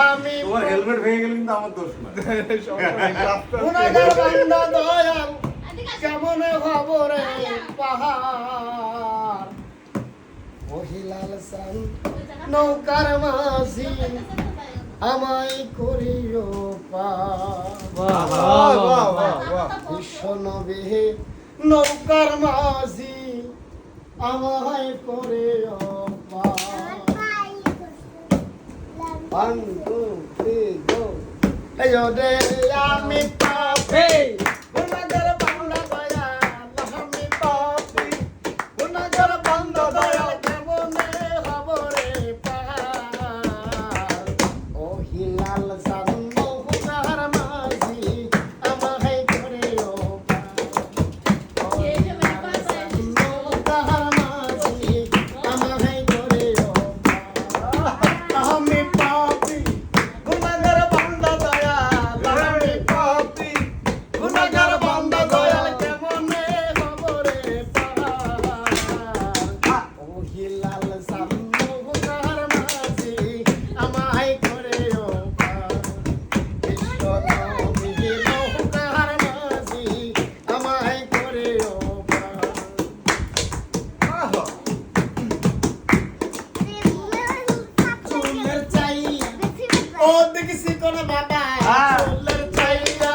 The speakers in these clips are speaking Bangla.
আমি তোমার হেলমেট ভেঙে গেলে কিন্তু আমার দোষ না। গুনাহগার বান্দা দয়াল কেমন হব রে পাহাড় ওহিলাল সান নৌকার মাঝি আমায় করিও বিশ্ব নবী নৌকার মাঝি আমায় করিও One, two, three, go. Hey, yo, there, আমি পাপি গুনাহগার বান্দা দয়াল আমি পাপি গুনাহগার বান্দা দয়াল কেমনে হব রে পার ও হিলাল সান নৌকার মাঝি আমায় করিও পার ও হিলাল সান নৌকার মাঝি আমায় করিও পার আমি পাপি গুনাহগার বান্দা দয়াল আমি পাপি গুনাহগার বান্দা দয়াল কেমনে হব রে পার ও হিলাল সান নৌকার মাঝি আমায় করিও পার বিশ্ব নবী নৌকার মাঝি আমায় করিও পার চুলের চাই ও দেখছি কোন বাবা চুলের চাইয়া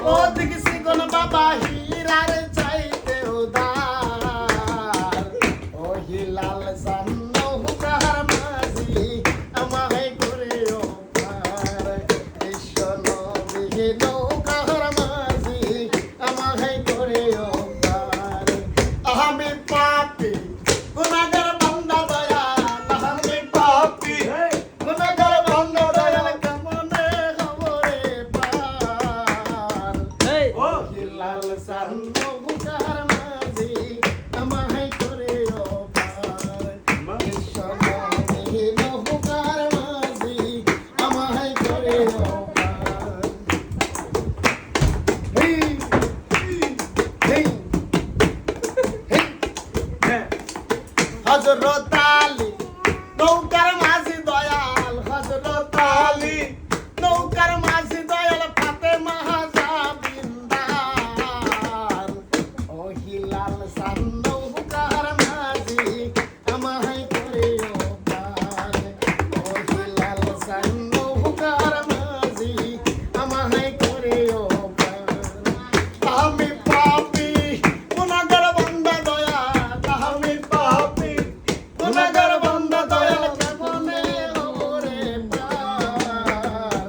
ও দেখছি কোন বাবা হীরার চাইতে উদার ও হিলাল সান নৌকার মাঝি আমায় করিও পার বিশ্ব নবী নৌকার মাঝি আমায় করিও পার আমি পাপি গুনাহগার বান্দা দয়াল আমি পাপি গুনাহগার বান্দা দয়াল কেমনে হব রে পার ও হিলাল সান নৌকার মাঝি আমায় করিও পার বিশ্ব নবী নৌকার মাঝি আমায় করিও পার হেই হেই হেই হযরত আলী নৌকার মাঝি দয়াল হযরত আলী নৌকার মাঝি দয়াল ফাতেমা জাবিন্দার ও হিলাল সান নৌকার মাঝি আমায় করিও পার ও হিলাল সান নৌকার মাঝি আমায় করিও পার আমি পাপি গুনাহগার বান্দা দয়াল আমি পাপি গুনাহগার বান্দা দয়াল কেমনে হব রে পার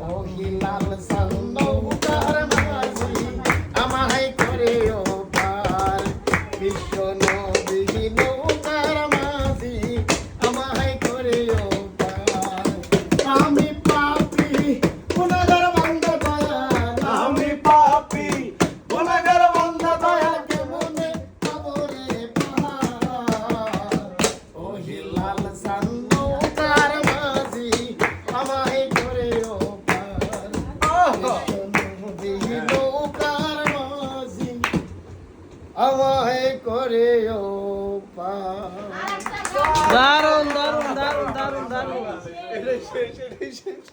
ও হিলাল সান নৌকার মাঝি আমায় করিও পার বিশ্ব নবী নৌকার মাঝি আমায় করিও পার আমি পাপি গুনাহগার বান্দা দয়াল আমি পাপি গুনাহগার বান্দা দয়াল কেমনে হব রে পার ও হিলাল সান নৌকার মাঝি আমায় করিও পার বিশ্ব নবী নৌকার মাঝি আমায় করিও পার দারুণ দারুণ দারুণ দারুণ দারুণ এটাই শেষ, এটাই শেষ।